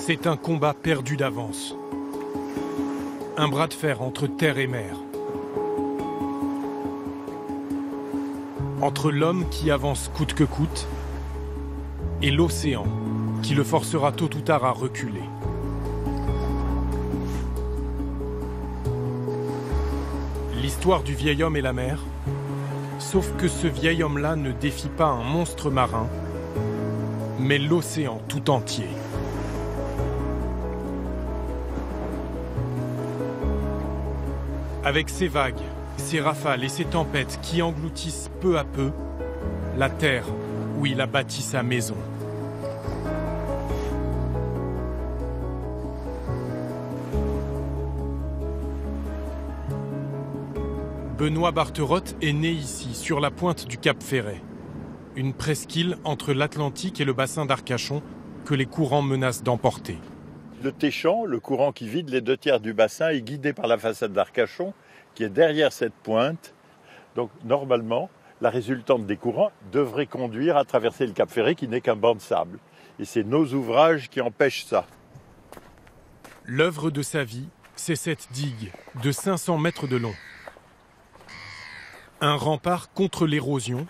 C'est un combat perdu d'avance. Un bras de fer entre terre et mer. Entre l'homme qui avance coûte que coûte et l'océan qui le forcera tôt ou tard à reculer. L'histoire du vieil homme et la mer, sauf que ce vieil homme-là ne défie pas un monstre marin, mais l'océan tout entier. Avec ses vagues, ses rafales et ses tempêtes qui engloutissent peu à peu la terre où il a bâti sa maison. Benoît Barterotte est né ici, sur la pointe du Cap Ferret, une presqu'île entre l'Atlantique et le bassin d'Arcachon que les courants menacent d'emporter. Le Téchant, le courant qui vide les 2/3 du bassin, est guidé par la façade d'Arcachon, qui est derrière cette pointe. Donc normalement, la résultante des courants devrait conduire à traverser le Cap Ferret, qui n'est qu'un banc de sable. Et c'est nos ouvrages qui empêchent ça. L'œuvre de sa vie, c'est cette digue de 500 mètres de long. Un rempart contre l'érosion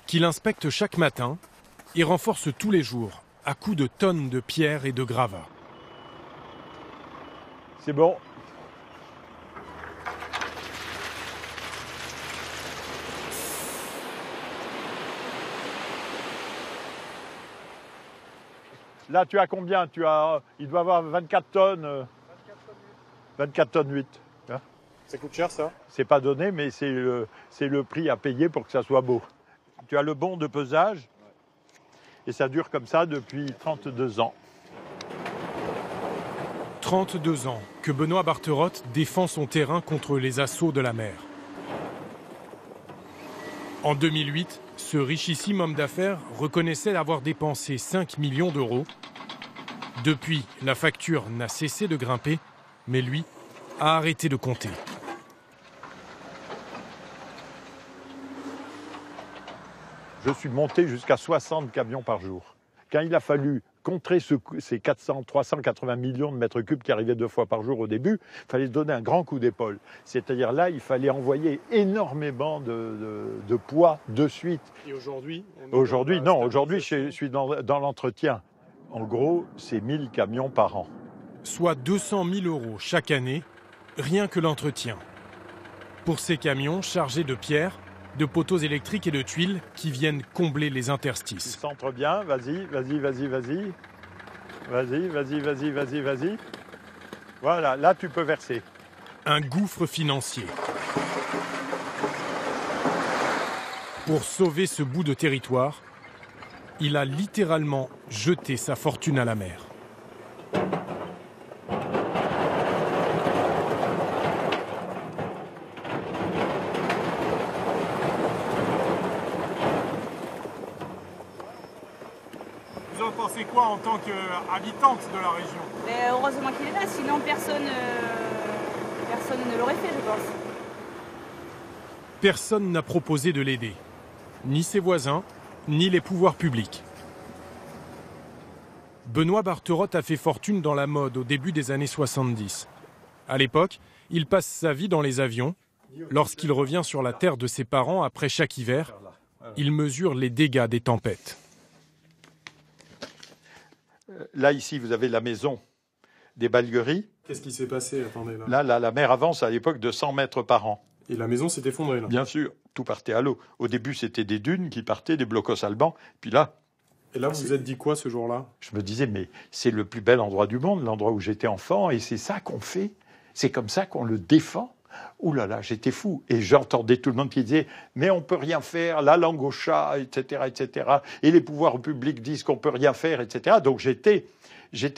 qu'il inspecte chaque matin et renforce tous les jours à coups de tonnes de pierres et de gravats. C'est bon. Là, tu as combien? Il doit avoir 24 tonnes. 24 tonnes 8. Hein? Ça coûte cher, ça? C'est pas donné, mais c'est le prix à payer pour que ça soit beau. Tu as le bon de pesage, et ça dure comme ça depuis 32 ans. 32 ans que Benoît Barterotte défend son terrain contre les assauts de la mer. En 2008, ce richissime homme d'affaires reconnaissait avoir dépensé 5 millions d'euros. Depuis, la facture n'a cessé de grimper, mais lui a arrêté de compter. Je suis monté jusqu'à 60 camions par jour. Quand il a fallu contrer ces 380 millions de mètres cubes qui arrivaient 2 fois par jour au début, il fallait donner un grand coup d'épaule. C'est-à-dire là, il fallait envoyer énormément de poids de suite. Et aujourd'hui? Aujourd'hui, non. Aujourd'hui, je suis dans l'entretien. En gros, c'est 1000 camions par an. Soit 200 000 euros chaque année, rien que l'entretien. Pour ces camions chargés de pierres, de poteaux électriques et de tuiles qui viennent combler les interstices. Tu centres bien, vas-y. Vas-y. Voilà, là tu peux verser. Un gouffre financier. Pour sauver ce bout de territoire, il a littéralement jeté sa fortune à la mer. Vous en pensez quoi en tant qu'habitante de la région? Mais heureusement qu'il est là, sinon personne ne l'aurait fait, je pense. Personne n'a proposé de l'aider. Ni ses voisins, ni les pouvoirs publics. Benoît Barterotte a fait fortune dans la mode au début des années 70. À l'époque, il passe sa vie dans les avions. Lorsqu'il revient sur la terre de ses parents après chaque hiver, il mesure les dégâts des tempêtes. Là, ici, vous avez la maison des Balgueries. Qu'est-ce qui s'est passé? Attendez, là. Là, la mer avance à l'époque de 100 mètres par an. Et la maison s'est effondrée, là? Bien sûr, tout partait à l'eau. Au début, c'était des dunes qui partaient, des blocos allemands. Puis là... Et là, vous vous êtes dit quoi ce jour-là? Je me disais, mais c'est le plus bel endroit du monde, l'endroit où j'étais enfant, et c'est ça qu'on fait. C'est comme ça qu'on le défend. Ouh là là, j'étais fou. Et j'entendais tout le monde qui disait, mais on peut rien faire, la langue au chat, etc., etc. Et les pouvoirs publics disent qu'on peut rien faire, etc. Donc j'étais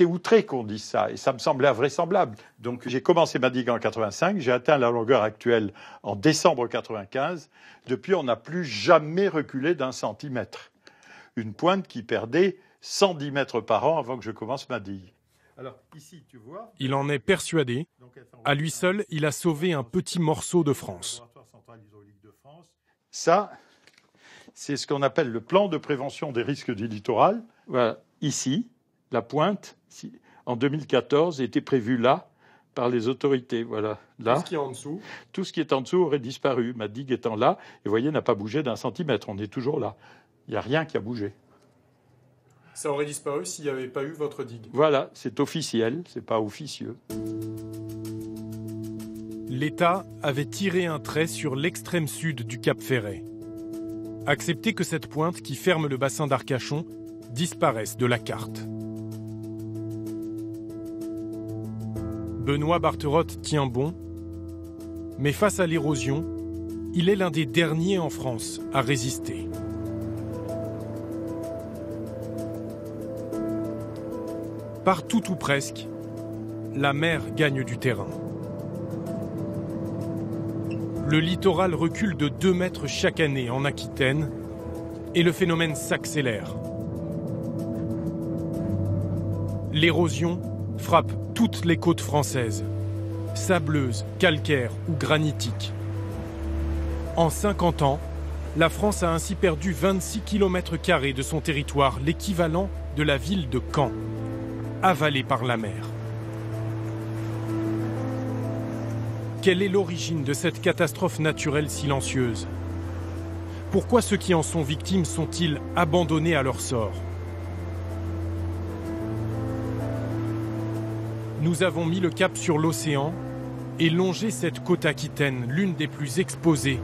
outré qu'on dise ça, et ça me semblait invraisemblable. Donc j'ai commencé ma digue en 85, j'ai atteint la longueur actuelle en décembre 95. Depuis, on n'a plus jamais reculé d'1 centimètre. Une pointe qui perdait 110 mètres par an avant que je commence ma digue. Alors, ici, tu vois, il en est persuadé. À lui seul, il a sauvé un petit morceau de France. Ça, c'est ce qu'on appelle le plan de prévention des risques du littoral. Voilà, ici, la pointe. en 2014, était prévu là, par les autorités. Voilà. Là, Tout ce qui est en dessous. tout ce qui est en dessous aurait disparu. Ma digue étant là, et vous voyez, n'a pas bougé d'1 centimètre. On est toujours là. Il n'y a rien qui a bougé. Ça aurait disparu s'il n'y avait pas eu votre digue. Voilà, c'est officiel, c'est pas officieux. L'État avait tiré un trait sur l'extrême sud du Cap Ferret. Accepter que cette pointe qui ferme le bassin d'Arcachon disparaisse de la carte. Benoît Barterotte tient bon, mais face à l'érosion, il est l'un des derniers en France à résister. Partout ou presque, la mer gagne du terrain. Le littoral recule de 2 mètres chaque année en Aquitaine et le phénomène s'accélère. L'érosion frappe toutes les côtes françaises, sableuses, calcaires ou granitiques. En 50 ans, la France a ainsi perdu 26 km² de son territoire, l'équivalent de la ville de Caen, avalée par la mer. Quelle est l'origine de cette catastrophe naturelle silencieuse? Pourquoi ceux qui en sont victimes sont-ils abandonnés à leur sort? Nous avons mis le cap sur l'océan et longé cette côte aquitaine, l'une des plus exposées,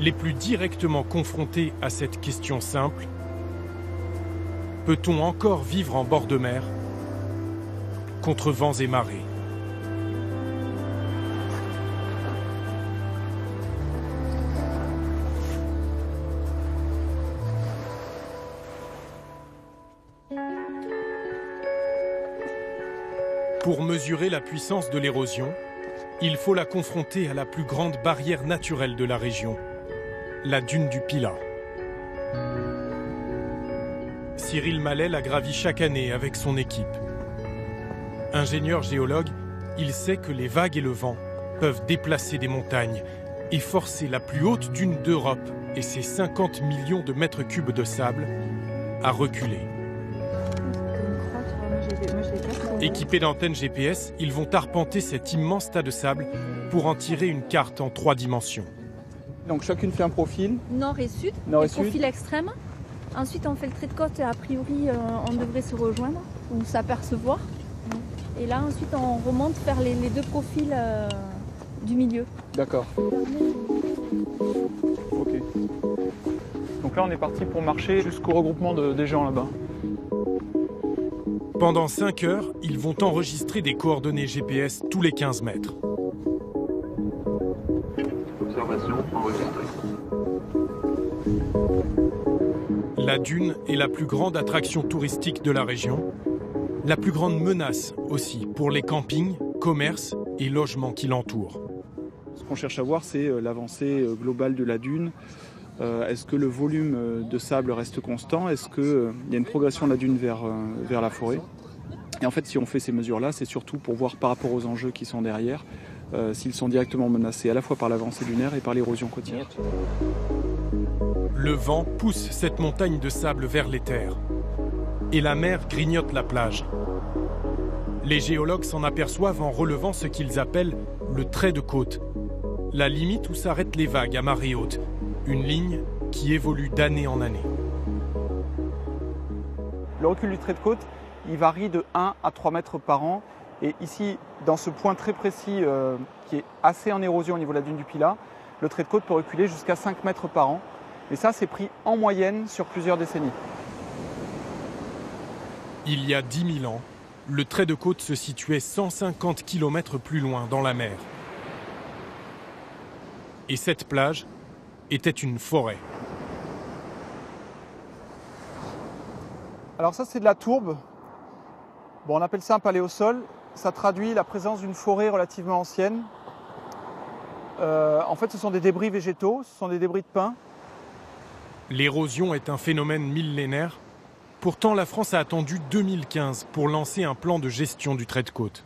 les plus directement confrontées à cette question simple. Peut-on encore vivre en bord de mer contre vents et marées? Pour mesurer la puissance de l'érosion, il faut la confronter à la plus grande barrière naturelle de la région, la dune du Pilat. Cyril Mallet la gravit chaque année avec son équipe. Ingénieur géologue, il sait que les vagues et le vent peuvent déplacer des montagnes et forcer la plus haute dune d'Europe et ses 50 millions de mètres cubes de sable à reculer. Équipés d'antennes GPS, ils vont arpenter cet immense tas de sable pour en tirer une carte en 3 dimensions. Donc chacune fait un profil. Nord et sud, Nord et et profil extrême. Ensuite, on fait le trait de côte et a priori, on devrait se rejoindre ou s'apercevoir. Et là, ensuite, on remonte vers les 2 profils du milieu. D'accord. Ok. Donc là, on est parti pour marcher jusqu'au regroupement des gens là-bas. Pendant 5 heures, ils vont enregistrer des coordonnées GPS tous les 15 mètres. Observation enregistrée. La dune est la plus grande attraction touristique de la région, la plus grande menace aussi pour les campings, commerces et logements qui l'entourent. Ce qu'on cherche à voir, c'est l'avancée globale de la dune. Est-ce que le volume de sable reste constant? Est-ce qu'il y a une progression de la dune vers la forêt? Et en fait, si on fait ces mesures-là, c'est surtout pour voir par rapport aux enjeux qui sont derrière, s'ils sont directement menacés à la fois par l'avancée dunaire et par l'érosion côtière. Le vent pousse cette montagne de sable vers les terres. Et la mer grignote la plage. Les géologues s'en aperçoivent en relevant ce qu'ils appellent le trait de côte, la limite où s'arrêtent les vagues à marée haute, une ligne qui évolue d'année en année. Le recul du trait de côte, il varie de 1 à 3 mètres par an. Et ici, dans ce point très précis qui est assez en érosion au niveau de la dune du Pilat, le trait de côte peut reculer jusqu'à 5 mètres par an. Et ça, c'est pris en moyenne sur plusieurs décennies. Il y a 10 000 ans, le trait de côte se situait 150 km plus loin dans la mer. Et cette plage était une forêt. Alors ça, c'est de la tourbe. Bon, on appelle ça un paléosol. Ça traduit la présence d'une forêt relativement ancienne. En fait, ce sont des débris végétaux, ce sont des débris de pins. L'érosion est un phénomène millénaire. Pourtant, la France a attendu 2015 pour lancer un plan de gestion du trait de côte.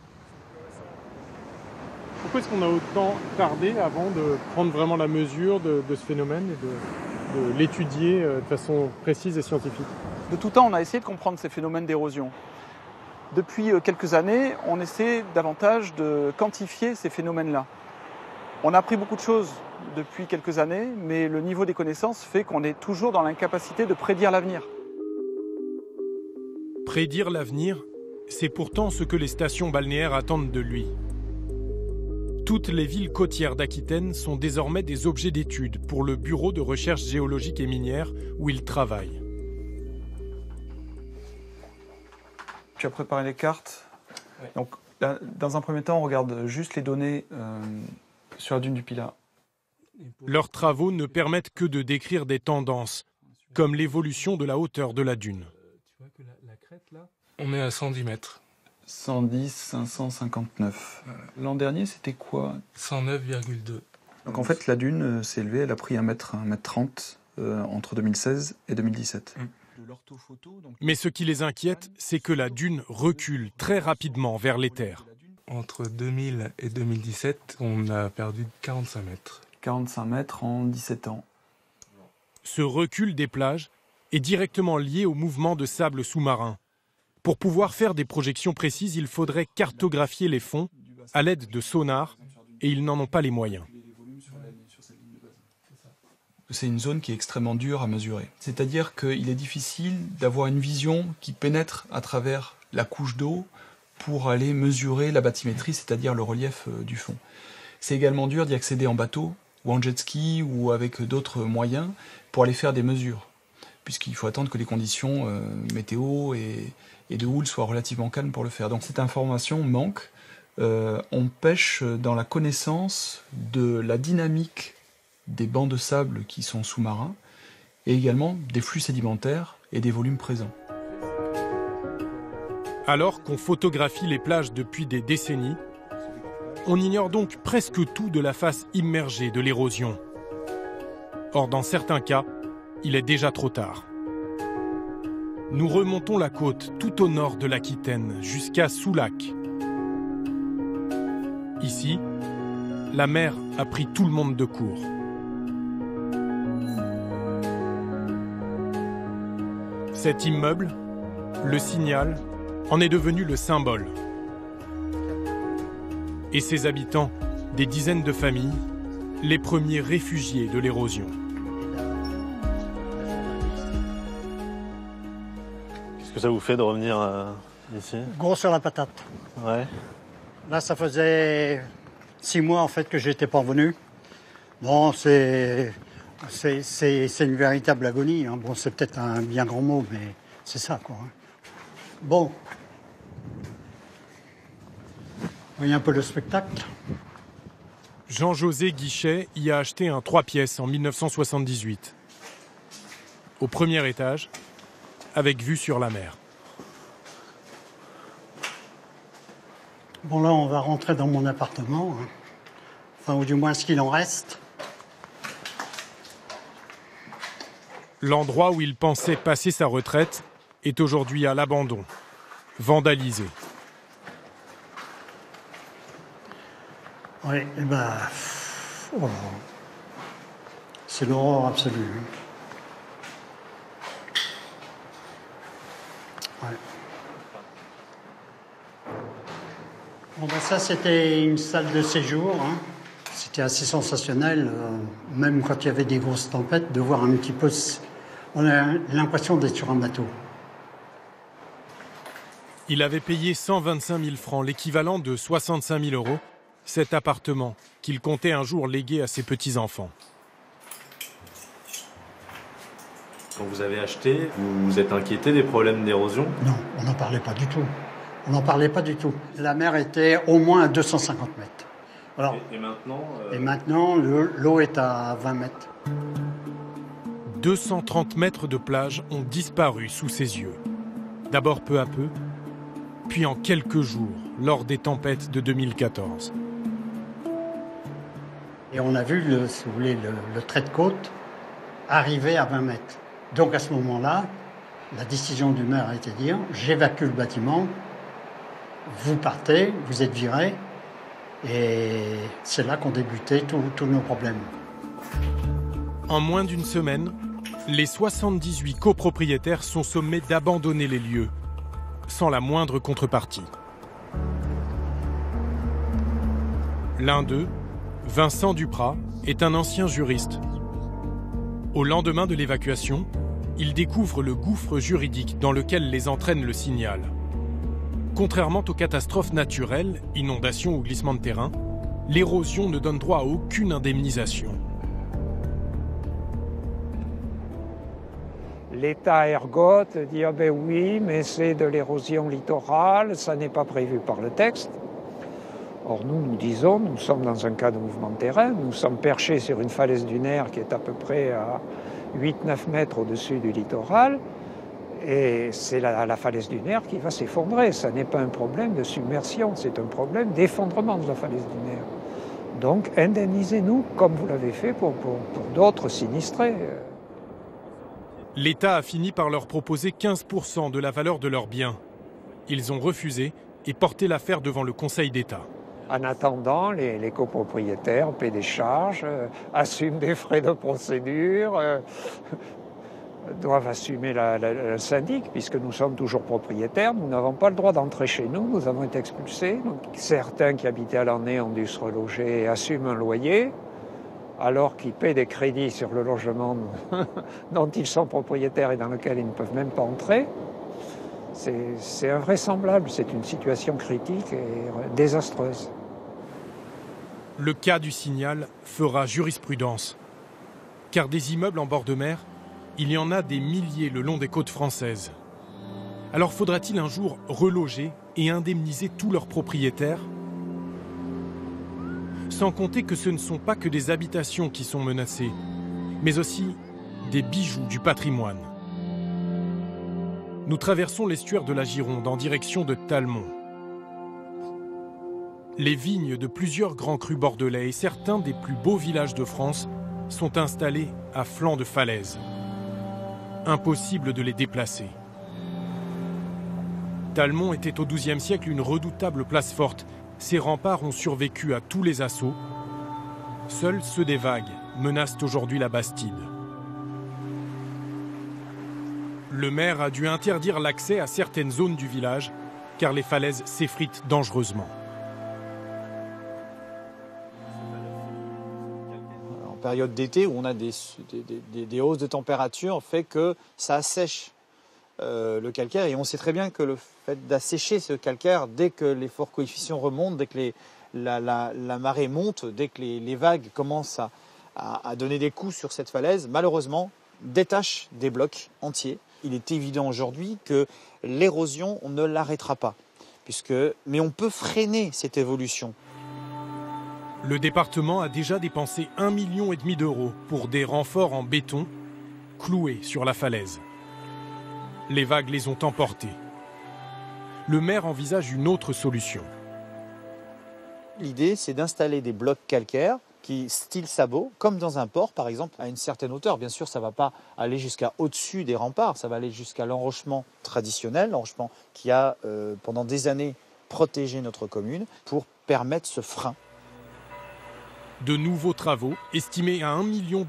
Pourquoi est-ce qu'on a autant tardé avant de prendre vraiment la mesure de ce phénomène et de l'étudier de façon précise et scientifique? De tout temps, on a essayé de comprendre ces phénomènes d'érosion. Depuis quelques années, on essaie davantage de quantifier ces phénomènes-là. On a appris beaucoup de choses depuis quelques années, mais le niveau des connaissances fait qu'on est toujours dans l'incapacité de prédire l'avenir. Prédire l'avenir, c'est pourtant ce que les stations balnéaires attendent de lui. Toutes les villes côtières d'Aquitaine sont désormais des objets d'étude pour le Bureau de recherche géologique et minière où il travaille. Tu as préparé les cartes. Oui. Donc, là, dans un premier temps, on regarde juste les données sur la dune du Pilat. Leurs travaux ne permettent que de décrire des tendances, comme l'évolution de la hauteur de la dune. Tu vois que la crête, là, on est à 110 mètres. 110, 559. Voilà. L'an dernier, c'était quoi? 109,2. Donc en fait, la dune s'est élevée, elle a pris 1m30 entre 2016 et 2017. Mais ce qui les inquiète, c'est que la dune recule très rapidement vers les terres. Entre 2000 et 2017, on a perdu 45 mètres. 45 mètres en 17 ans. Ce recul des plages est directement lié au mouvement de sable sous-marin. Pour pouvoir faire des projections précises, il faudrait cartographier les fonds à l'aide de sonars, et ils n'en ont pas les moyens. C'est une zone qui est extrêmement dure à mesurer. C'est-à-dire qu'il est difficile d'avoir une vision qui pénètre à travers la couche d'eau pour aller mesurer la bathymétrie, c'est-à-dire le relief du fond. C'est également dur d'y accéder en bateau, ou en jet ski, ou avec d'autres moyens, pour aller faire des mesures, puisqu'il faut attendre que les conditions météo et de houle soient relativement calmes pour le faire. Donc cette information manque. On pêche dans la connaissance de la dynamique des bancs de sable qui sont sous-marins, et également des flux sédimentaires et des volumes présents. Alors qu'on photographie les plages depuis des décennies, on ignore donc presque tout de la face immergée de l'érosion. Or, dans certains cas, il est déjà trop tard. Nous remontons la côte tout au nord de l'Aquitaine, jusqu'à Soulac. Ici, la mer a pris tout le monde de court. Cet immeuble, le Signal, en est devenu le symbole. Et ses habitants, des dizaines de familles, les premiers réfugiés de l'érosion. Qu'est-ce que ça vous fait de revenir ici? Gros sur la patate. Ouais. Là, ça faisait 6 mois en fait que j'étais pas revenu. Bon, c'est une véritable agonie. Hein. Bon, c'est peut-être un bien grand mot, mais c'est ça, quoi. Hein. Bon. Vous voyez un peu le spectacle. Jean-José Guichet y a acheté un 3 pièces en 1978. Au premier étage, avec vue sur la mer. Bon, là, on va rentrer dans mon appartement. Hein. Enfin, ou du moins ce qu'il en reste. L'endroit où il pensait passer sa retraite est aujourd'hui à l'abandon, vandalisé. Oui, et ben, oh, c'est l'horreur absolue. Ouais. Bon, ben ça, c'était une salle de séjour. Hein. C'était assez sensationnel, même quand il y avait des grosses tempêtes, de voir un petit peu. On a l'impression d'être sur un bateau. Il avait payé 125 000 francs, l'équivalent de 65 000 €, cet appartement qu'il comptait un jour léguer à ses petits-enfants. Quand vous avez acheté, vous vous êtes inquiété des problèmes d'érosion? Non, on n'en parlait pas du tout. On n'en parlait pas du tout. La mer était au moins à 250 mètres. Alors, et maintenant, l'eau est à 20 mètres. 230 mètres de plage ont disparu sous ses yeux. D'abord peu à peu, puis en quelques jours, lors des tempêtes de 2014. Et on a vu, si vous voulez, le trait de côte arriver à 20 mètres. Donc à ce moment-là, la décision du maire a été de dire « j'évacue le bâtiment, vous partez, vous êtes virés ». Et c'est là qu'ont débuté tous nos problèmes. En moins d'une semaine, les 78 copropriétaires sont sommés d'abandonner les lieux, sans la moindre contrepartie. L'un d'eux, Vincent Duprat, est un ancien juriste. Au lendemain de l'évacuation, il découvre le gouffre juridique dans lequel les entraîne le signal. Contrairement aux catastrophes naturelles, inondations ou glissements de terrain, l'érosion ne donne droit à aucune indemnisation. L'État ergote, dit ah ben oui, mais c'est de l'érosion littorale, ça n'est pas prévu par le texte. Or nous disons, nous sommes dans un cas de mouvement de terrain, nous sommes perchés sur une falaise dunaire qui est à peu près à 8-9 mètres au-dessus du littoral, et c'est la falaise dunaire qui va s'effondrer. Ça n'est pas un problème de submersion, c'est un problème d'effondrement de la falaise dunaire. Donc indemnisez-nous comme vous l'avez fait pour d'autres sinistrés. L'État a fini par leur proposer 15% de la valeur de leurs biens. Ils ont refusé et porté l'affaire devant le Conseil d'État. En attendant, les copropriétaires paient des charges, assument des frais de procédure, doivent assumer le syndic, puisque nous sommes toujours propriétaires. Nous n'avons pas le droit d'entrer chez nous, nous avons été expulsés. Donc, certains qui habitaient à l'année ont dû se reloger et assument un loyer, alors qu'ils paient des crédits sur le logement dont ils sont propriétaires et dans lequel ils ne peuvent même pas entrer. C'est invraisemblable, c'est une situation critique et désastreuse. Le cas du Signal fera jurisprudence. Car des immeubles en bord de mer, il y en a des milliers le long des côtes françaises. Alors faudra-t-il un jour reloger et indemniser tous leurs propriétaires ? Sans compter que ce ne sont pas que des habitations qui sont menacées, mais aussi des bijoux du patrimoine. Nous traversons l'estuaire de la Gironde en direction de Talmont. Les vignes de plusieurs grands crus bordelais et certains des plus beaux villages de France sont installés à flanc de falaise. Impossible de les déplacer. Talmont était au XIIe siècle une redoutable place forte. Ses remparts ont survécu à tous les assauts. Seuls ceux des vagues menacent aujourd'hui la Bastide. Le maire a dû interdire l'accès à certaines zones du village, car les falaises s'effritent dangereusement. En période d'été, où on a des hausses de température, fait que ça assèche le calcaire. Et on sait très bien que le fait d'assécher ce calcaire, dès que les forts coefficients remontent, dès que la marée monte, dès que les vagues commencent à donner des coups sur cette falaise, malheureusement, détache des blocs entiers. Il est évident aujourd'hui que l'érosion, on ne l'arrêtera pas. Mais on peut freiner cette évolution. Le département a déjà dépensé 1,5 million d'euros pour des renforts en béton cloués sur la falaise. Les vagues les ont emportés. Le maire envisage une autre solution. L'idée, c'est d'installer des blocs calcaires qui, style sabot, comme dans un port par exemple, à une certaine hauteur. Bien sûr, ça ne va pas aller jusqu'à au-dessus des remparts, ça va aller jusqu'à l'enrochement traditionnel, l'enrochement qui a pendant des années protégé notre commune pour permettre ce frein. De nouveaux travaux estimés à 1,2 million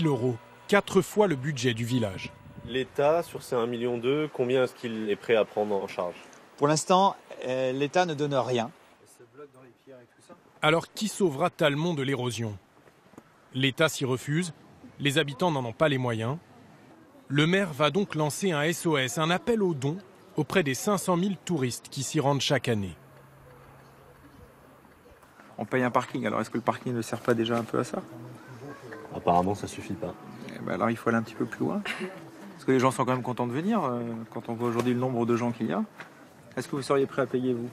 d'euros, 4 fois le budget du village. L'État, sur ces 1,2 million, combien est-ce qu'il est prêt à prendre en charge ? Pour l'instant, l'État ne donne rien. Alors qui sauvera Talmont de l'érosion ? L'État s'y refuse, les habitants n'en ont pas les moyens. Le maire va donc lancer un SOS, un appel aux dons auprès des 500 000 touristes qui s'y rendent chaque année. On paye un parking, alors est-ce que le parking ne sert pas déjà un peu à ça ? Apparemment, ça suffit pas. Alors il faut aller un petit peu plus loin. Parce que les gens sont quand même contents de venir, quand on voit aujourd'hui le nombre de gens qu'il y a. Est-ce que vous seriez prêt à payer, vous ?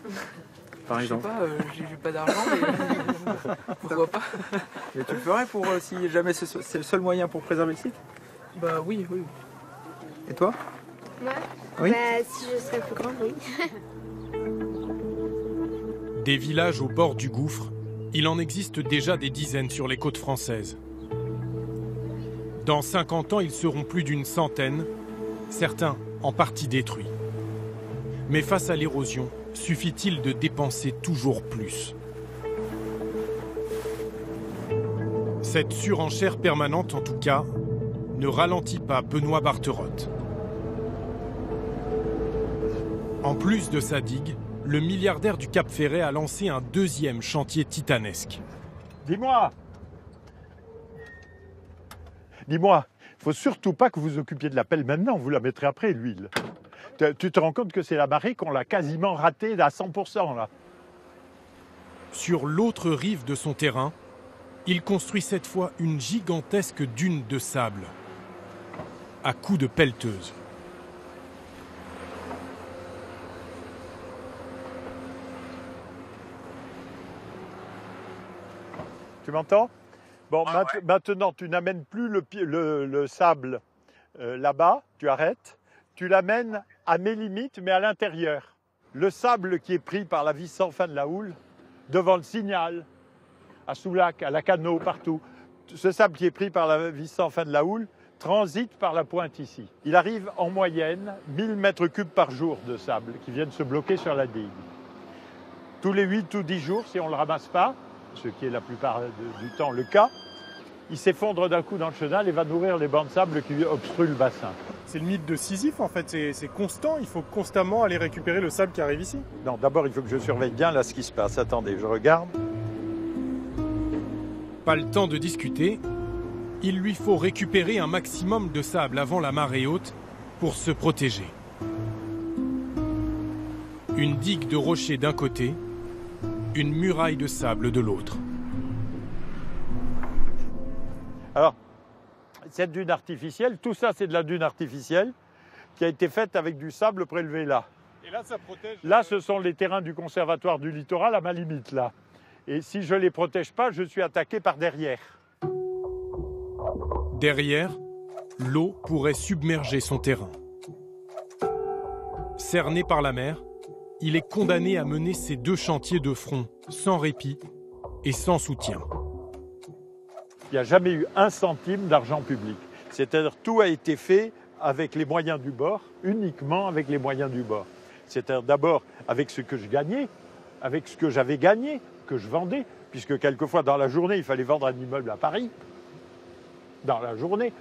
Par exemple. Je sais pas, j'ai pas d'argent, mais pourquoi pas ? Mais tu le ferais pour, si jamais c'est le seul moyen pour préserver le site ? Bah oui. Et toi ? Moi ? Oui. Bah si je serais plus grande, oui. Des villages au bord du gouffre, il en existe déjà des dizaines sur les côtes françaises. Dans 50 ans, ils seront plus d'une centaine, certains en partie détruits. Mais face à l'érosion, suffit-il de dépenser toujours plus ? Cette surenchère permanente, en tout cas, ne ralentit pas Benoît Barterotte. En plus de sa digue, le milliardaire du Cap Ferret a lancé un deuxième chantier titanesque. Dis-moi, il ne faut surtout pas que vous vous occupiez de la pelle maintenant, vous la mettrez après, l'huile. Tu te rends compte que c'est la marée qu'on l'a quasiment ratée à 100% là. Sur l'autre rive de son terrain, il construit cette fois une gigantesque dune de sable, à coups de pelleteuse. Tu m'entends? Bon, maintenant, tu n'amènes plus le sable là-bas, tu arrêtes. Tu l'amènes à mes limites, mais à l'intérieur. Le sable qui est pris par la vis sans fin de la houle, devant le Signal, à Soulac, à la Cano, partout. Ce sable qui est pris par la vis sans fin de la houle transite par la pointe ici. Il arrive en moyenne 1000 mètres cubes par jour de sable qui viennent se bloquer sur la digue. Tous les 8 ou 10 jours, si on ne le ramasse pas, ce qui est la plupart du temps le cas, il s'effondre d'un coup dans le chenal et va nourrir les bancs de sable qui obstruent le bassin. C'est le mythe de Sisyphe en fait, c'est constant, il faut constamment aller récupérer le sable qui arrive ici. Non, d'abord il faut que je surveille bien là ce qui se passe. Attendez, je regarde. Pas le temps de discuter, il lui faut récupérer un maximum de sable avant la marée haute pour se protéger. Une digue de rochers d'un côté, une muraille de sable de l'autre. Alors, cette dune artificielle, tout ça c'est de la dune artificielle qui a été faite avec du sable prélevé là. Et là, ça protège... Là, ce sont les terrains du conservatoire du littoral à ma limite là. Et si je ne les protège pas, je suis attaqué par derrière. Derrière, l'eau pourrait submerger son terrain. Cerné par la mer, il est condamné à mener ses 2 chantiers de front, sans répit et sans soutien. Il n'y a jamais eu 1 centime d'argent public. C'est-à-dire tout a été fait avec les moyens du bord, uniquement avec les moyens du bord. C'est-à-dire d'abord avec ce que je gagnais, avec ce que j'avais gagné, que je vendais, puisque quelquefois dans la journée, il fallait vendre un immeuble à Paris. Dans la journée,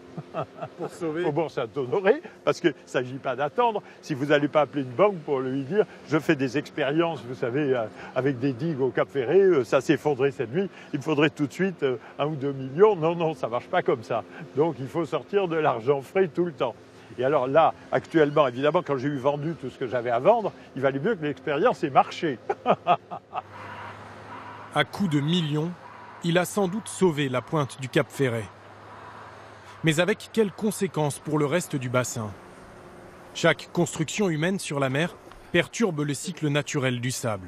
pour sauver. Au Bourg Saint-Honoré, parce qu'il ne s'agit pas d'attendre. Si vous n'allez pas appeler une banque pour lui dire « je fais des expériences, vous savez, avec des digues au Cap Ferret, ça s'est effondré cette nuit, il me faudrait tout de suite 1 ou 2 millions ». Non, non, ça ne marche pas comme ça. Donc il faut sortir de l'argent frais tout le temps. Et alors là, actuellement, évidemment, quand j'ai eu vendu tout ce que j'avais à vendre, il valait mieux que l'expérience ait marché. À coups de millions, il a sans doute sauvé la pointe du Cap Ferret. Mais avec quelles conséquences pour le reste du bassin? Chaque construction humaine sur la mer perturbe le cycle naturel du sable.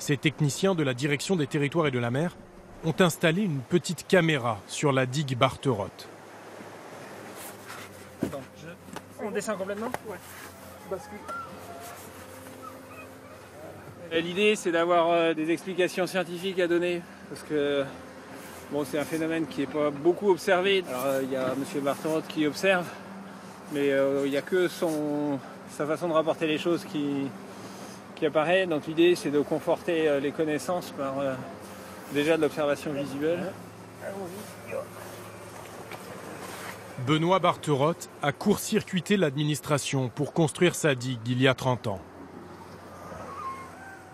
Ces techniciens de la Direction des territoires et de la mer ont installé une petite caméra sur la digue Barterotte. On descend complètement? Ouais. L'idée, c'est d'avoir des explications scientifiques à donner, parce que bon, c'est un phénomène qui n'est pas beaucoup observé. Alors, il y a M. Barterotte qui observe, mais il n'y a que sa façon de rapporter les choses qui apparaît. Donc l'idée, c'est de conforter les connaissances par déjà de l'observation visuelle. Benoît Barterotte a court-circuité l'administration pour construire sa digue il y a 30 ans.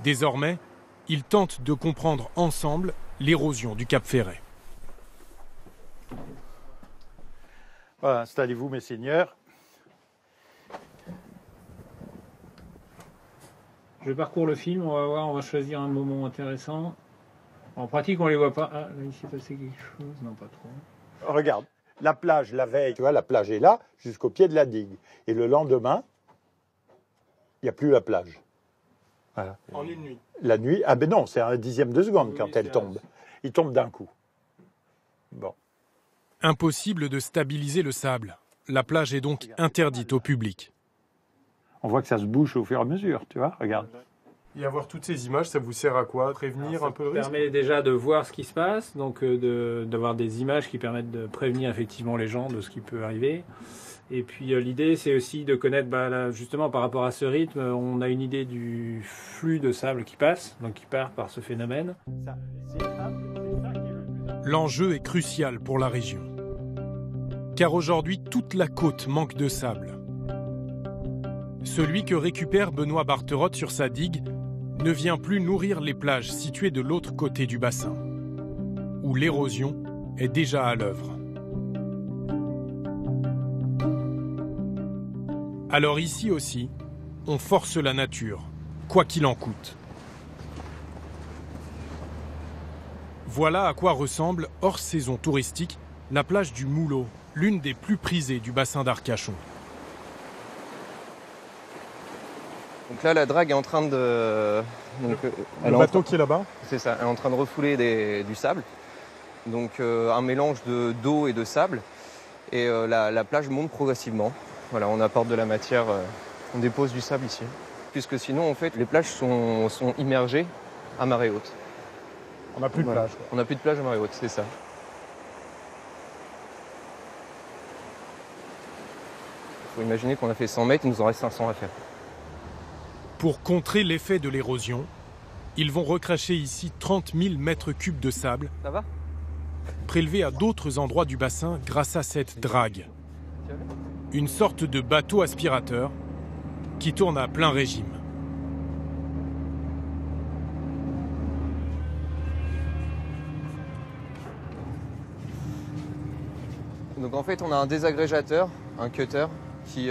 Désormais, il tente de comprendre ensemble l'érosion du Cap Ferret. Voilà, installez-vous, mes seigneurs. Je parcours le film, on va voir, on va choisir un moment intéressant. En pratique, on ne les voit pas. Ah, là, il s'est passé quelque chose. Non, pas trop. Regarde, la plage, la veille, tu vois, la plage est là, jusqu'au pied de la digue. Et le lendemain, il n'y a plus la plage. Voilà. En une nuit. La nuit, ah ben non, c'est un dixième de seconde quand elle tombe. Il tombe d'un coup. Bon. Impossible de stabiliser le sable. La plage est donc interdite au public. On voit que ça se bouche au fur et à mesure, tu vois, regarde. Et avoir toutes ces images, ça vous sert à quoi? Prévenir un peu le risque? Ça permet déjà de voir ce qui se passe, donc d'avoir des images qui permettent de prévenir effectivement les gens de ce qui peut arriver. Et puis l'idée, c'est aussi de connaître, là, justement par rapport à ce rythme, on a une idée du flux de sable qui passe, donc qui part par ce phénomène. L'enjeu est crucial pour la région. Car aujourd'hui, toute la côte manque de sable. Celui que récupère Benoît Barterotte sur sa digue ne vient plus nourrir les plages situées de l'autre côté du bassin, où l'érosion est déjà à l'œuvre. Alors ici aussi, on force la nature, quoi qu'il en coûte. Voilà à quoi ressemble, hors saison touristique, la plage du Moulot, l'une des plus prisées du bassin d'Arcachon. Donc là, la drague est en train de... Le bateau qui est là-bas ? C'est ça, elle est en train de refouler du sable. Donc un mélange d'eau et de sable. Et la plage monte progressivement. Voilà, on apporte de la matière, on dépose du sable ici. Puisque sinon, en fait, les plages sont immergées à marée haute. On n'a plus de plage. On n'a plus de plage à marée haute, c'est ça. Il faut imaginer qu'on a fait 100 mètres, il nous en reste 500 à faire. Pour contrer l'effet de l'érosion, ils vont recracher ici 30 000 mètres cubes de sable, prélevés à d'autres endroits du bassin grâce à cette drague. Une sorte de bateau aspirateur qui tourne à plein régime. Donc en fait, on a un désagrégateur, un cutter, qui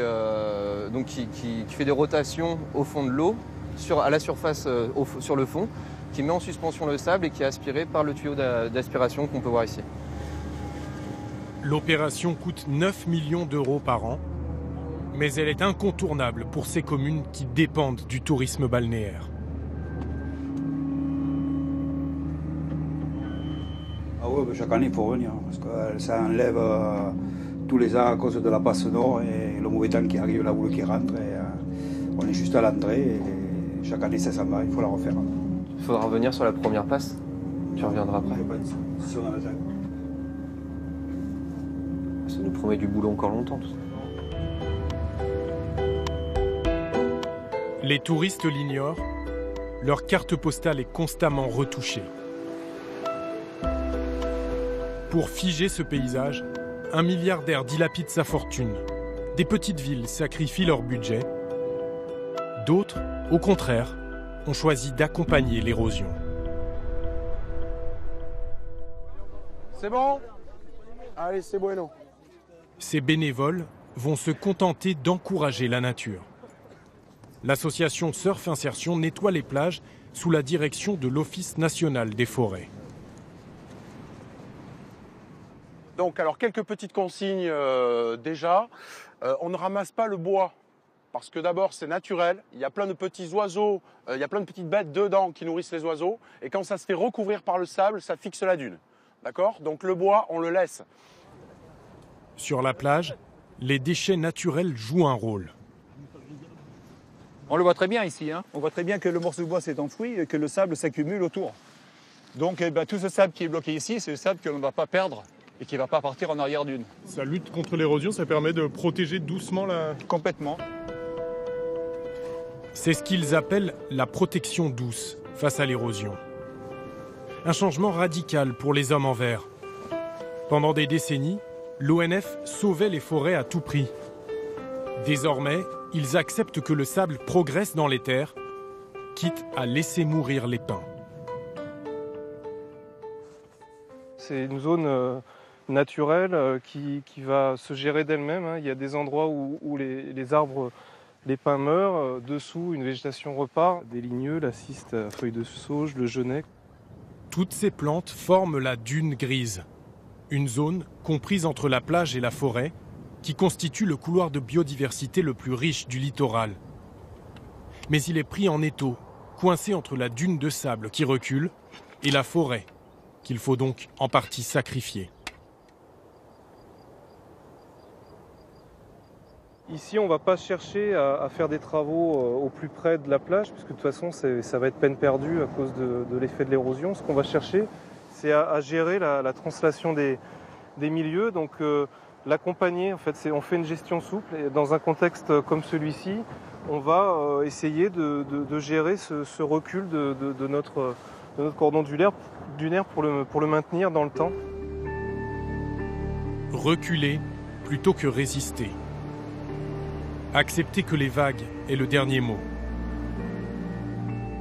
fait des rotations au fond de l'eau, à la surface, sur le fond, qui met en suspension le sable et qui est aspiré par le tuyau d'aspiration qu'on peut voir ici. L'opération coûte 9 millions d'euros par an, mais elle est incontournable pour ces communes qui dépendent du tourisme balnéaire. Ah ouais, chaque année il faut revenir, parce que ça enlève tous les ans à cause de la passe d'eau et le mauvais temps qui arrive, la boule qui rentre. Et, on est juste à l'entrée et chaque année ça s'en va, il faut la refaire. Il faudra revenir sur la première passe, tu reviendras après. Si on a le temps. Ça nous promet du boulot encore longtemps tout ça. Les touristes l'ignorent, leur carte postale est constamment retouchée. Pour figer ce paysage, un milliardaire dilapide sa fortune. Des petites villes sacrifient leur budget. D'autres, au contraire, ont choisi d'accompagner l'érosion. C'est bon ? Allez, c'est bueno. Ces bénévoles vont se contenter d'encourager la nature. L'association Surf Insertion nettoie les plages sous la direction de l'Office national des forêts. Donc, alors, quelques petites consignes déjà. On ne ramasse pas le bois, parce que d'abord, c'est naturel. Il y a plein de petits oiseaux, il y a plein de petites bêtes dedans qui nourrissent les oiseaux. Et quand ça se fait recouvrir par le sable, ça fixe la dune. D'accord ? Donc, le bois, on le laisse. Sur la plage, les déchets naturels jouent un rôle. On le voit très bien ici, hein. On voit très bien que le morceau de bois s'est enfoui et que le sable s'accumule autour. Donc tout ce sable qui est bloqué ici, c'est le sable que l'on ne va pas perdre et qui ne va pas partir en arrière dune. Ça lutte contre l'érosion, ça permet de protéger doucement la... Complètement. C'est ce qu'ils appellent la protection douce face à l'érosion. Un changement radical pour les hommes en vert. Pendant des décennies, l'ONF sauvait les forêts à tout prix. Désormais, ils acceptent que le sable progresse dans les terres, quitte à laisser mourir les pins. C'est une zone naturelle qui va se gérer d'elle-même, hein. Il y a des endroits où les arbres, les pins meurent, dessous une végétation repart, des ligneux, la ciste à feuilles de sauge, le genêt. Toutes ces plantes forment la dune grise, une zone comprise entre la plage et la forêt, qui constitue le couloir de biodiversité le plus riche du littoral. Mais il est pris en étau, coincé entre la dune de sable qui recule et la forêt, qu'il faut donc en partie sacrifier. Ici, on ne va pas chercher à faire des travaux au plus près de la plage, puisque de toute façon, ça va être peine perdue à cause de l'effet de l'érosion. Ce qu'on va chercher, c'est à gérer la translation des milieux, donc l'accompagner. En fait, on fait une gestion souple. Et dans un contexte comme celui-ci, on va essayer de gérer ce recul de notre cordon dunaire pour le maintenir dans le temps. Reculer plutôt que résister. Accepter que les vagues aient le dernier mot.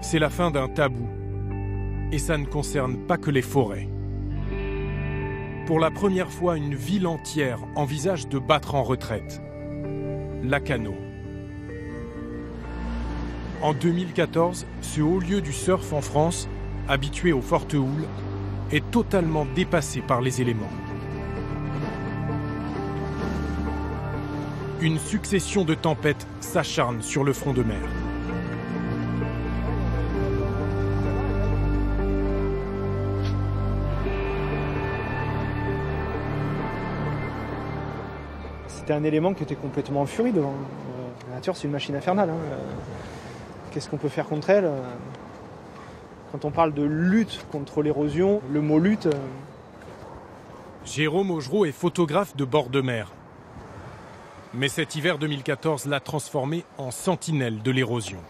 C'est la fin d'un tabou. Et ça ne concerne pas que les forêts. Pour la première fois, une ville entière envisage de battre en retraite. Lacanau. En 2014, ce haut lieu du surf en France, habitué aux fortes houles, est totalement dépassé par les éléments. Une succession de tempêtes s'acharne sur le front de mer. C'était un élément qui était complètement en furie devant. La nature, c'est une machine infernale. Qu'est-ce qu'on peut faire contre elle? Quand on parle de lutte contre l'érosion, le mot lutte... Jérôme Augereau est photographe de bord de mer. Mais cet hiver 2014 l'a transformé en sentinelle de l'érosion.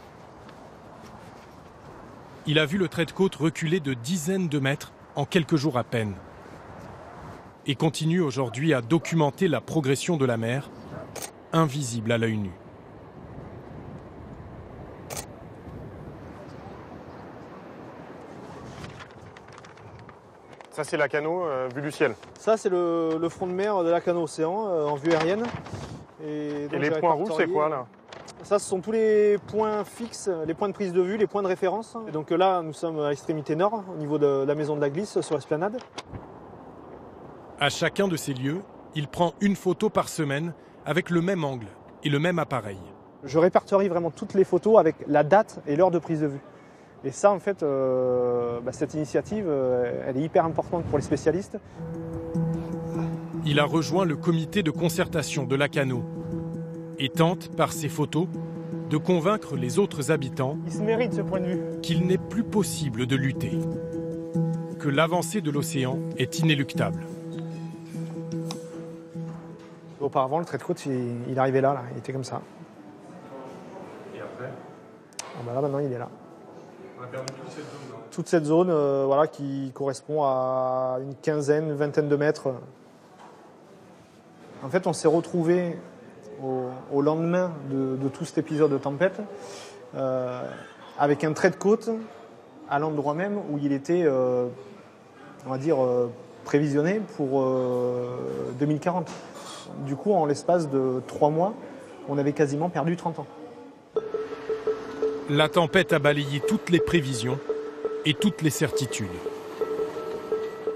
Il a vu le trait de côte reculer de dizaines de mètres en quelques jours à peine. Et continue aujourd'hui à documenter la progression de la mer, invisible à l'œil nu. Ça, c'est Lacanau, vue du ciel. Ça, c'est le front de mer de Lacanau Océan, en vue aérienne. Et les points rouges, c'est quoi, là? Ça, ce sont tous les points fixes, les points de prise de vue, les points de référence. Et donc là, nous sommes à l'extrémité nord, au niveau de la maison de la Glisse, sur l'esplanade. À chacun de ces lieux, il prend une photo par semaine avec le même angle et le même appareil. Je répertorie vraiment toutes les photos avec la date et l'heure de prise de vue. Et ça, en fait, cette initiative, elle est hyper importante pour les spécialistes. Il a rejoint le comité de concertation de Lacanau et tente, par ses photos, de convaincre les autres habitants Il se mérite ce point de vue. Qu'il n'est plus possible de lutter, que l'avancée de l'océan est inéluctable. Auparavant, le trait de côte, il arrivait là, il était comme ça. Et après Là, maintenant, il est là. On a perdu toute cette zone. Toute cette zone qui correspond à une quinzaine, une vingtaine de mètres. En fait, on s'est retrouvés au lendemain de tout cet épisode de tempête avec un trait de côte à l'endroit même où il était, on va dire, prévisionné pour 2040. Du coup, en l'espace de 3 mois, on avait quasiment perdu 30 ans. La tempête a balayé toutes les prévisions et toutes les certitudes.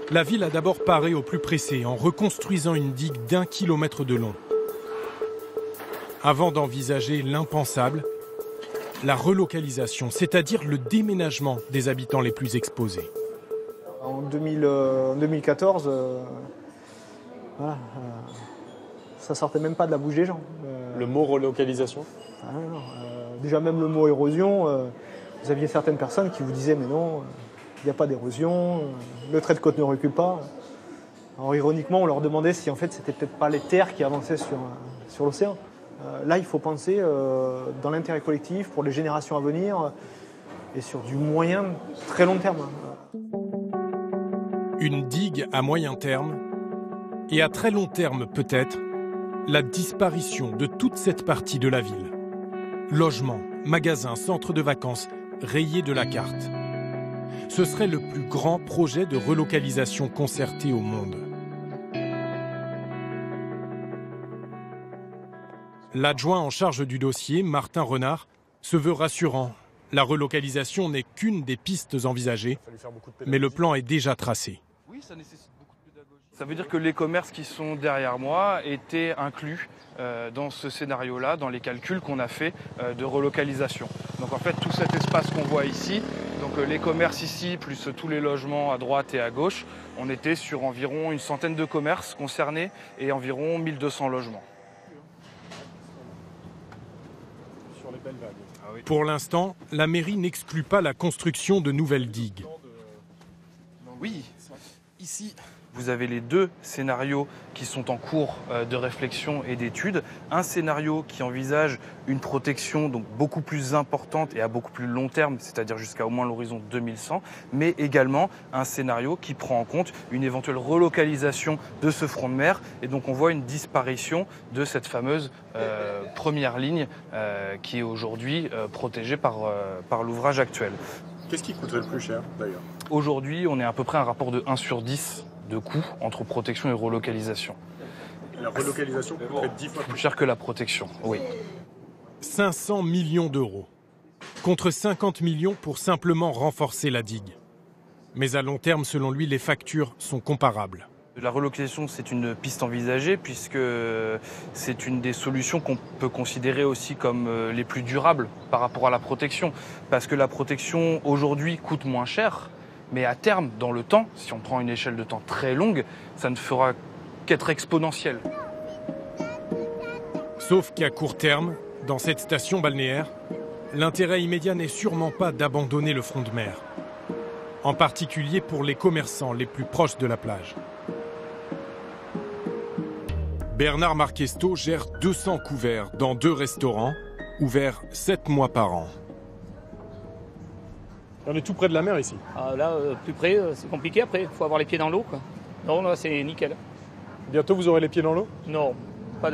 La ville a d'abord paré au plus pressé en reconstruisant une digue d'1 kilomètre de long. Avant d'envisager l'impensable, la relocalisation, c'est-à-dire le déménagement des habitants les plus exposés. En 2014, ça sortait même pas de la bouche des gens. Le mot relocalisation? Déjà même le mot érosion, vous aviez certaines personnes qui vous disaient mais non, il n'y a pas d'érosion, le trait de côte ne recule pas. Alors ironiquement, on leur demandait si en fait c'était peut-être pas les terres qui avançaient sur l'océan. Là, il faut penser dans l'intérêt collectif pour les générations à venir et sur du moyen, très long terme. Une digue à moyen terme et à très long terme peut-être, la disparition de toute cette partie de la ville. Logements, magasins, centres de vacances rayés de la carte. Ce serait le plus grand projet de relocalisation concerté au monde. L'adjoint en charge du dossier, Martin Renard, se veut rassurant. La relocalisation n'est qu'une des pistes envisagées, mais le plan est déjà tracé. Oui, ça nécessite beaucoup de pédagogie. Ça veut dire que les commerces qui sont derrière moi étaient inclus dans ce scénario-là, dans les calculs qu'on a fait de relocalisation. Donc en fait, tout cet espace qu'on voit ici, donc les commerces ici, plus tous les logements à droite et à gauche, on était sur environ une centaine de commerces concernés et environ 1200 logements. Sur les belles vagues. Pour l'instant, la mairie n'exclut pas la construction de nouvelles digues. Oui, ici, Vous avez les deux scénarios qui sont en cours de réflexion et d'étude. Un scénario qui envisage une protection donc beaucoup plus importante et à beaucoup plus long terme, c'est-à-dire jusqu'à au moins l'horizon 2100, mais également un scénario qui prend en compte une éventuelle relocalisation de ce front de mer. Et donc on voit une disparition de cette fameuse première ligne qui est aujourd'hui protégée par l'ouvrage actuel. Qu'est-ce qui coûterait le plus cher d'ailleurs? Aujourd'hui, on est à peu près à un rapport de 1 sur 10 de coûts entre protection et relocalisation. La relocalisation coûterait 10 fois plus cher que la protection, oui. 500 millions d'euros, contre 50 millions pour simplement renforcer la digue. Mais à long terme, selon lui, les factures sont comparables. La relocalisation, c'est une piste envisagée puisque c'est une des solutions qu'on peut considérer aussi comme les plus durables par rapport à la protection. Parce que la protection, aujourd'hui, coûte moins cher. Mais à terme, dans le temps, si on prend une échelle de temps très longue, ça ne fera qu'être exponentiel. Sauf qu'à court terme, dans cette station balnéaire, l'intérêt immédiat n'est sûrement pas d'abandonner le front de mer. En particulier pour les commerçants les plus proches de la plage. Bernard Marquesto gère 200 couverts dans 2 restaurants, ouverts 7 mois par an. On est tout près de la mer ici. Ah, là, plus près, c'est compliqué après. Il faut avoir les pieds dans l'eau, quoi. Non, là, c'est nickel. Bientôt, vous aurez les pieds dans l'eau? Non,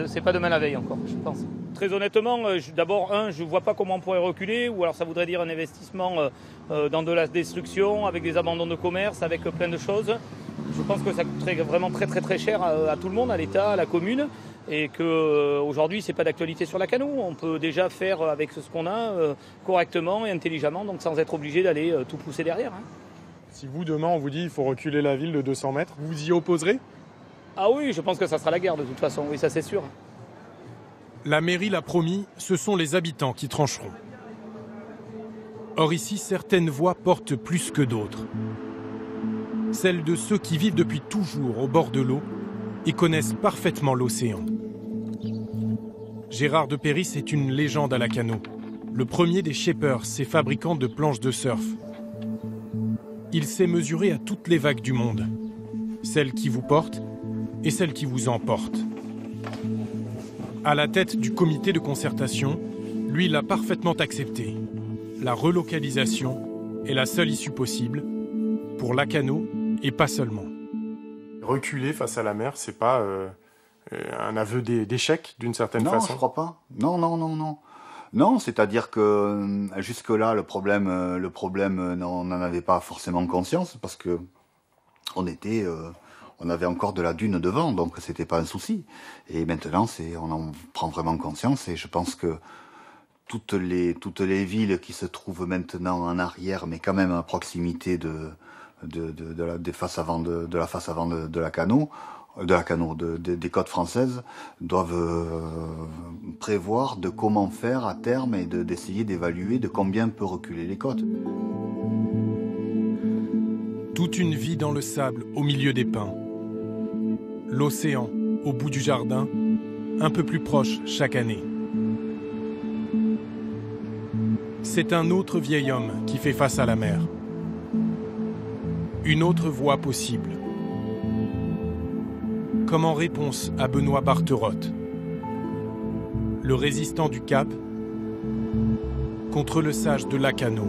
c'est pas demain la veille encore, je pense. Très honnêtement, d'abord, je ne vois pas comment on pourrait reculer, ou alors ça voudrait dire un investissement dans de la destruction, avec des abandons de commerce, avec plein de choses. Je pense que ça coûterait vraiment très très très cher à tout le monde, à l'État, à la commune, et qu'aujourd'hui, ce n'est pas d'actualité sur la Cano. On peut déjà faire avec ce qu'on a correctement et intelligemment, donc sans être obligé d'aller tout pousser derrière. Hein. Si vous, demain, on vous dit qu'il faut reculer la ville de 200 mètres, vous vous y opposerez? Ah oui, je pense que ça sera la guerre de toute façon, oui, ça c'est sûr. La mairie l'a promis, ce sont les habitants qui trancheront. Or ici, certaines voix portent plus que d'autres. Celles de ceux qui vivent depuis toujours au bord de l'eau et connaissent parfaitement l'océan. Gérard de Péris est une légende à la Cano, le premier des shippers, ces fabricants de planches de surf. Il s'est mesuré à toutes les vagues du monde, celles qui vous portent et celles qui vous emportent. À la tête du comité de concertation, lui l'a parfaitement accepté. La relocalisation est la seule issue possible pour la Cano et pas seulement. Reculer face à la mer, c'est pas un aveu d'échec d'une certaine façon? Non, je crois pas. Non. Non, c'est-à-dire que jusque-là, le problème, on n'en avait pas forcément conscience parce que on avait encore de la dune devant, donc c'était pas un souci. Et maintenant, on en prend vraiment conscience et je pense que toutes les villes qui se trouvent maintenant en arrière, mais quand même à proximité de la face avant de la Cano, des côtes françaises, doivent prévoir de comment faire à terme et d'essayer d'évaluer de combien peut reculer les côtes. Toute une vie dans le sable, au milieu des pins. L'océan, au bout du jardin, un peu plus proche chaque année. C'est un autre vieil homme qui fait face à la mer. Une autre voie possible. Comme en réponse à Benoît Barterotte, le résistant du Cap contre le sage de Lacano.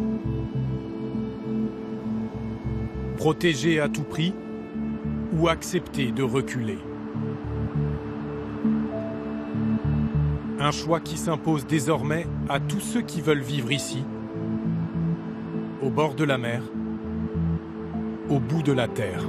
Protéger à tout prix ou accepter de reculer. Un choix qui s'impose désormais à tous ceux qui veulent vivre ici, au bord de la mer, au bout de la terre.